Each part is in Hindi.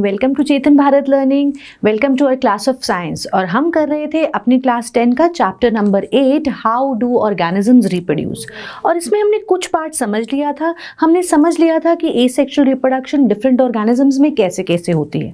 Welcome to Chetan Bharat learning. Welcome to our class of science. और हम कर रहे थे अपनी क्लास 10 का chapter number 8 how do organisms reproduce. और इसमें हमने कुछ पार्ट समझ लिया था। हमने समझ लिया था कि एसेक्सुअल रिप्रोडक्शन डिफरेंट ऑर्गेनिजम्स में कैसे कैसे होती है,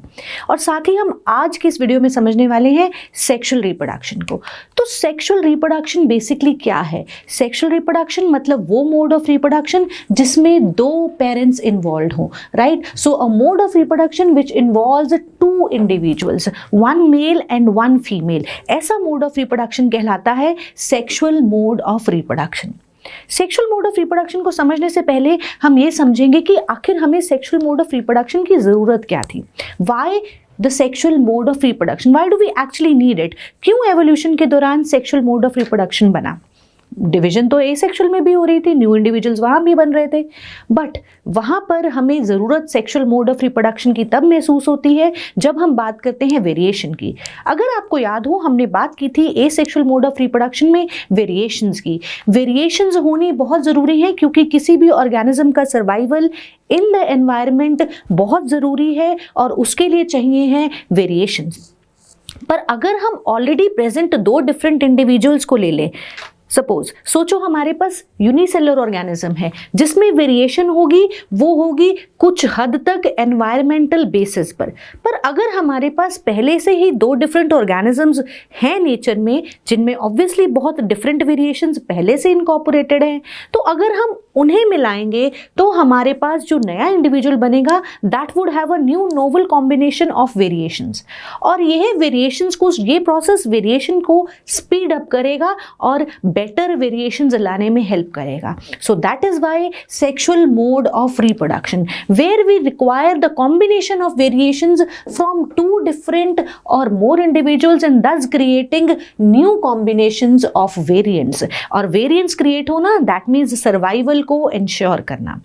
और साथ ही हम आज के इस वीडियो में समझने वाले हैं सेक्सुअल रिप्रोडक्शन को। तो सेक्सुअल रिप्रोडक्शन बेसिकली क्या है? सेक्सुअल रिप्रोडक्शन मतलब वो मोड ऑफ रिप्रोडक्शन जिसमें दो पेरेंट्स इन्वॉल्व हों, right? So a mode of reproduction which involves two individuals, one male and one female, ऐसा मोड ऑफ रिप्रोडक्शन कहलाता है sexual mode of reproduction. Sexual mode of reproduction को समझने से पहले हम ये समझेंगे कि आखिर हमें सेक्सुअल मोड ऑफ रिप्रोडक्शन की ज़रूरत क्या थी। Why the sexual mode of reproduction, why do we actually need it? क्यों एवोल्यूशन के दौरान सेक्सुअल मोड ऑफ रिप्रोडक्शन बना? डिवीजन तो एसेक्सुअल में भी हो रही थी, न्यू इंडिविजुअल्स वहाँ भी बन रहे थे, बट वहाँ पर हमें ज़रूरत सेक्सुअल मोड ऑफ रिप्रोडक्शन की तब महसूस होती है जब हम बात करते हैं वेरिएशन की। अगर आपको याद हो, हमने बात की थी एसेक्सुअल मोड ऑफ रिप्रोडक्शन में वेरिएशंस की। वेरिएशंस होनी बहुत ज़रूरी है क्योंकि किसी भी ऑर्गेनिज्म का सर्वाइवल इन द एनवायरनमेंट बहुत ज़रूरी है और उसके लिए चाहिए हैं वेरिएशंस। पर अगर हम ऑलरेडी प्रेजेंट दो डिफरेंट इंडिविजुअल्स को ले लें, सपोज सोचो हमारे पास यूनिसेलुलर ऑर्गेनिज्म है जिसमें वेरिएशन होगी, वो होगी कुछ हद तक एनवायरमेंटल बेसिस पर अगर हमारे पास पहले से ही दो डिफरेंट ऑर्गेनिजम्स हैं नेचर में जिनमें ऑब्वियसली बहुत डिफरेंट वेरिएशंस पहले से इनकॉर्पोरेटेड हैं, तो अगर हम उन्हें मिलाएंगे तो हमारे पास जो नया इंडिविजुअल बनेगा that would have a new novel combination of variations, और यह वेरिएशंस को, ये प्रोसेस वेरिएशन को स्पीड अप करेगा और बेटर वेरिएशंस लाने में हेल्प करेगा। So that is why sexual mode of reproduction where we require the combination of variations from two different और more individuals and thus creating new combinations of variants. और वेरिएंट्स क्रिएट होना दैट मीन्स सर्वाइवल को इंश्योर करना,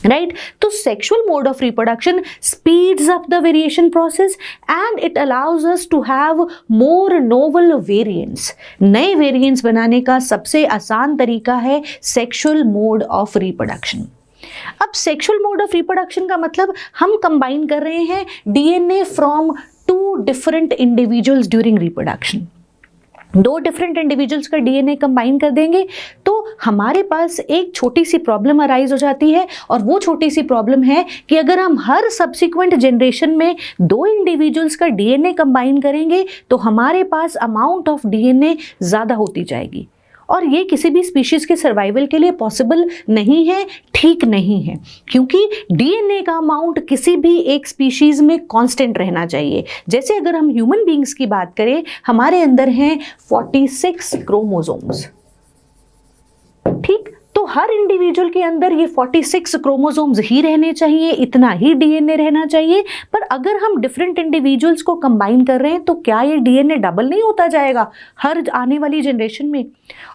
राइट? तो sexual mode of reproduction speeds up the variation process and it allows us to have more novel variants. नए वेरिएंट्स बनाने का सबसे आसान तरीका है सेक्सुअल मोड ऑफ रिप्रोडक्शन। अब सेक्सुअल मोड ऑफ रिप्रोडक्शन का मतलब हम कंबाइन कर रहे हैं DNA from two different individuals during reproduction. दो डिफरेंट इंडिविजुअल्स का डीएनए कंबाइन कर देंगे तो हमारे पास एक छोटी सी प्रॉब्लम अराइज हो जाती है, और वो छोटी सी प्रॉब्लम है कि अगर हम हर सब्सिक्वेंट जनरेशन में दो इंडिविजुअल्स का डीएनए कंबाइन करेंगे तो हमारे पास अमाउंट ऑफ डीएनए ज़्यादा होती जाएगी, और ये किसी भी स्पीशीज़ के सर्वाइवल के लिए पॉसिबल नहीं है, ठीक नहीं है, क्योंकि डीएनए का अमाउंट किसी भी एक स्पीशीज़ में कांस्टेंट रहना चाहिए। जैसे अगर हम ह्यूमन बींग्स की बात करें, हमारे अंदर हैं 46 क्रोमोसोम्स, ठीक? तो हर इंडिविजुअल के अंदर ये 46 क्रोमोसोम्स ही रहने चाहिए, इतना ही डीएनए रहना चाहिए। पर अगर हम डिफरेंट इंडिविजुअल्स को कंबाइन कर रहे हैं तो क्या ये डीएनए डबल नहीं होता जाएगा हर आने वाली जनरेशन में?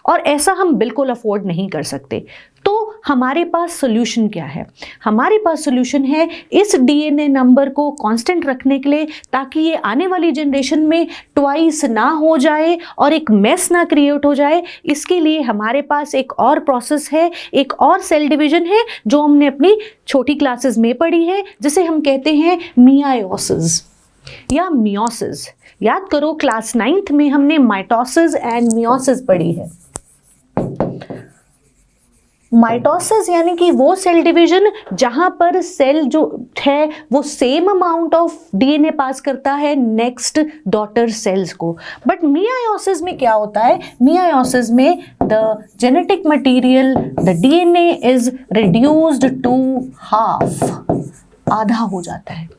और ऐसा हम बिल्कुल अफोर्ड नहीं कर सकते। तो हमारे पास सोल्यूशन क्या है? हमारे पास सोल्यूशन है इस डीएनए नंबर को कांस्टेंट रखने के लिए, ताकि ये आने वाली जनरेशन में ट्वाइस ना हो जाए और एक मेस ना क्रिएट हो जाए। इसके लिए हमारे पास एक और प्रोसेस है, एक और सेल डिवीजन है जो हमने अपनी छोटी क्लासेस में पढ़ी है, जिसे हम कहते हैं मियायोसिस या मियोसिस। याद करो, क्लास 9th में हमने माइटोसिस एंड मियोसिस पढ़ी है। माइटोसिस यानी कि वो सेल डिवीजन जहां पर सेल जो है वो same amount of DNA pass करता है नेक्स्ट डॉटर सेल्स को। बट मियायोसिस में क्या होता है? मियायोसिस में the genetic material, the DNA is reduced to half, आधा हो जाता है।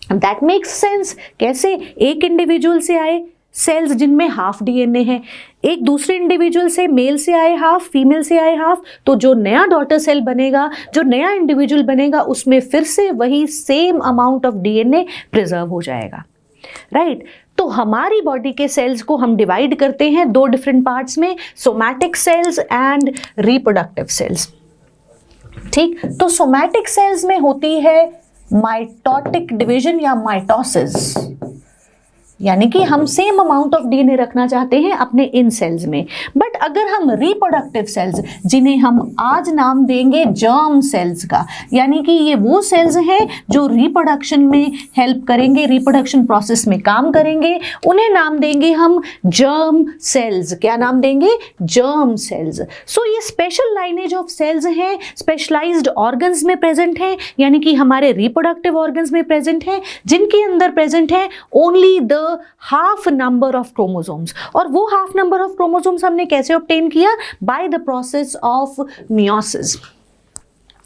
That makes sense. कैसे? एक इंडिविजुअल से आए सेल्स जिनमें हाफ डीएनए है, एक दूसरे इंडिविजुअल से, मेल से आए हाफ, फीमेल से आए हाफ, तो जो नया डॉटर सेल बनेगा, जो नया इंडिविजुअल बनेगा, उसमें फिर से वही same amount of DNA preserve हो जाएगा, राइट? तो हमारी बॉडी के सेल्स को हम डिवाइड करते हैं दो डिफरेंट पार्ट्स में, somatic cells and reproductive cells, ठीक? तो सोमैटिक सेल्स में होती है माइटोटिक डिवीजन या माइटोसिस, यानी कि हम सेम अमाउंट ऑफ डीएनए रखना चाहते हैं अपने इन सेल्स में। बट अगर हम रिप्रोडक्टिव सेल्स, जिन्हें हम आज नाम देंगे जर्म सेल्स का, यानी कि ये वो सेल्स हैं जो रिप्रोडक्शन में हेल्प करेंगे, रिप्रोडक्शन प्रोसेस में काम करेंगे, उन्हें नाम देंगे हम जर्म सेल्स। क्या नाम देंगे? Germ cells. सो ये स्पेशल लाइनेज ऑफ सेल्स हैं, स्पेशलाइज्ड ऑर्गन्स में प्रेजेंट हैं, यानी कि हमारे रिप्रोडक्टिव ऑर्गन्स में प्रेजेंट हैं, जिनके अंदर प्रेजेंट है only the half number of chromosomes. और वो हाफ नंबर ऑफ क्रोमोसोम्स हमने कैसे ऑब्टेन किया? By the process of meiosis.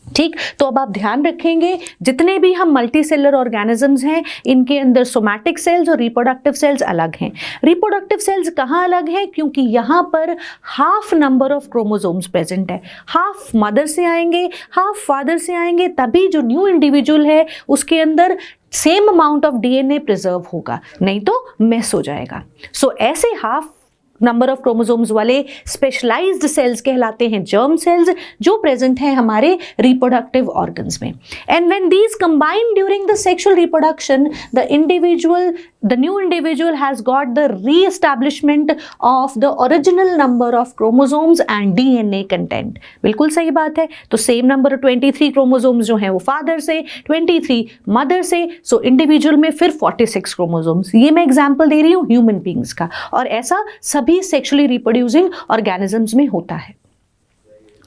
ठीक, तो अब आप ध्यान रखेंगे जितने भी हम मल्टी सेलर ऑर्गेनिजम्स हैं, इनके अंदर सोमैटिक सेल्स और रिप्रोडक्टिव सेल्स अलग हैं। रिप्रोडक्टिव सेल्स कहाँ अलग हैं? क्योंकि यहाँ पर half number of chromosomes present है। हाफ मदर से आएंगे, हाफ फादर से आएंगे, तभी जो न्यू इंडिविजुअल है उसके अंदर same amount of DNA preserve होगा, नहीं तो मिस हो जाएगा। सो ऐसे हाफ नंबर ऑफ क्रोमोसोम्स वाले स्पेशलाइज्ड सेल्स कहलाते हैं जर्म सेल्स, जो प्रेजेंट है हमारे रिप्रोडक्टिव ऑर्गन्स में। And when these combine during the sexual reproduction, the new individual has got the reestablishment of the original number of chromosomes and DNA content. बिल्कुल सही बात है। तो सेम नंबर 23 क्रोमोसोम्स जो हैं वो फादर से, 23 मदर से, सो इंडिविजुअल में फिर 46 क्रोमोसोम्स। ये मैं एग्जाम्पल दे रही हूँ ह्यूमन बींग्स का, और ऐसा भी सेक्सुअली रिप्रोड्यूसिंग ऑर्गेनिजम्स में होता है।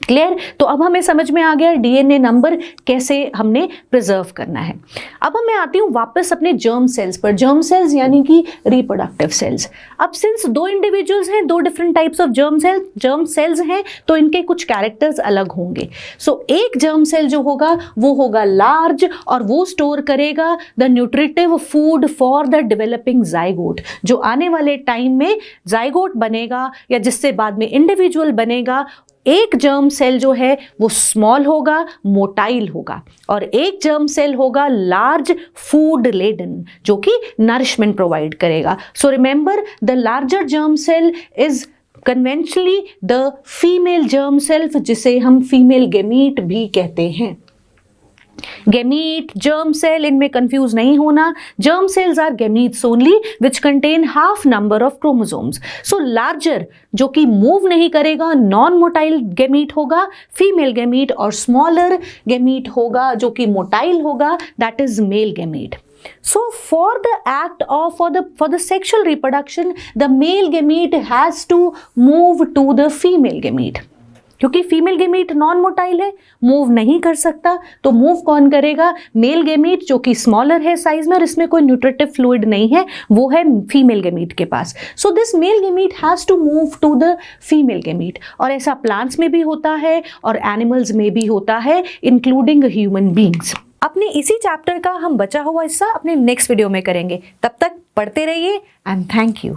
क्लियर? तो अब हमें समझ में आ गया डीएनए नंबर कैसे हमने प्रिजर्व करना है। अब मैं आती हूँ वापस अपने जर्म सेल्स पर। जर्म सेल्स यानी कि रिप्रोडक्टिव सेल्स। अब सिंस दो इंडिविजुअल्स हैं, दो different types of germ cells हैं, तो इनके कुछ कैरेक्टर्स अलग होंगे। सो एक जर्म सेल जो होगा वो होगा लार्ज, और वो स्टोर करेगा the nutritive food for the developing zygote. जो आने वाले टाइम में जाइगोट बनेगा या जिससे बाद में इंडिविजुअल बनेगा, एक जर्म सेल जो है वो स्मॉल होगा, मोटाइल होगा, और एक जर्म सेल होगा लार्ज, फूड लेडन, जो कि नरिशमेंट प्रोवाइड करेगा। So remember, the larger germ cell is conventionally the female germ cell, जिसे हम फीमेल गेमीट भी कहते हैं। गेमीट, जर्म सेल, इनमें कंफ्यूज नहीं होना। Germ cells are gametes only which contain half number of chromosomes. So larger जो कि मूव नहीं करेगा, नॉन मोटाइल गेमीट होगा, फीमेल गेमीट, और स्मॉलर गेमीट होगा जो कि मोटाइल होगा, that is male gamete. So for the act of for the sexual reproduction, the male gamete has to move to the female gamete. क्योंकि फीमेल गेमीट नॉन मोटाइल है, मूव नहीं कर सकता, तो मूव कौन करेगा? मेल गेमीट, जो कि स्मॉलर है साइज में और इसमें कोई न्यूट्रिटिव फ्लूइड नहीं है, वो है फीमेल गेमीट के पास। So this male gamete has to move to the female gamete. और ऐसा प्लांट्स में भी होता है और एनिमल्स में भी होता है, इंक्लूडिंग ह्यूमन बींग्स। अपने इसी चैप्टर का हम बचा हुआ हिस्सा अपने नेक्स्ट वीडियो में करेंगे। तब तक पढ़ते रहिए एंड थैंक यू।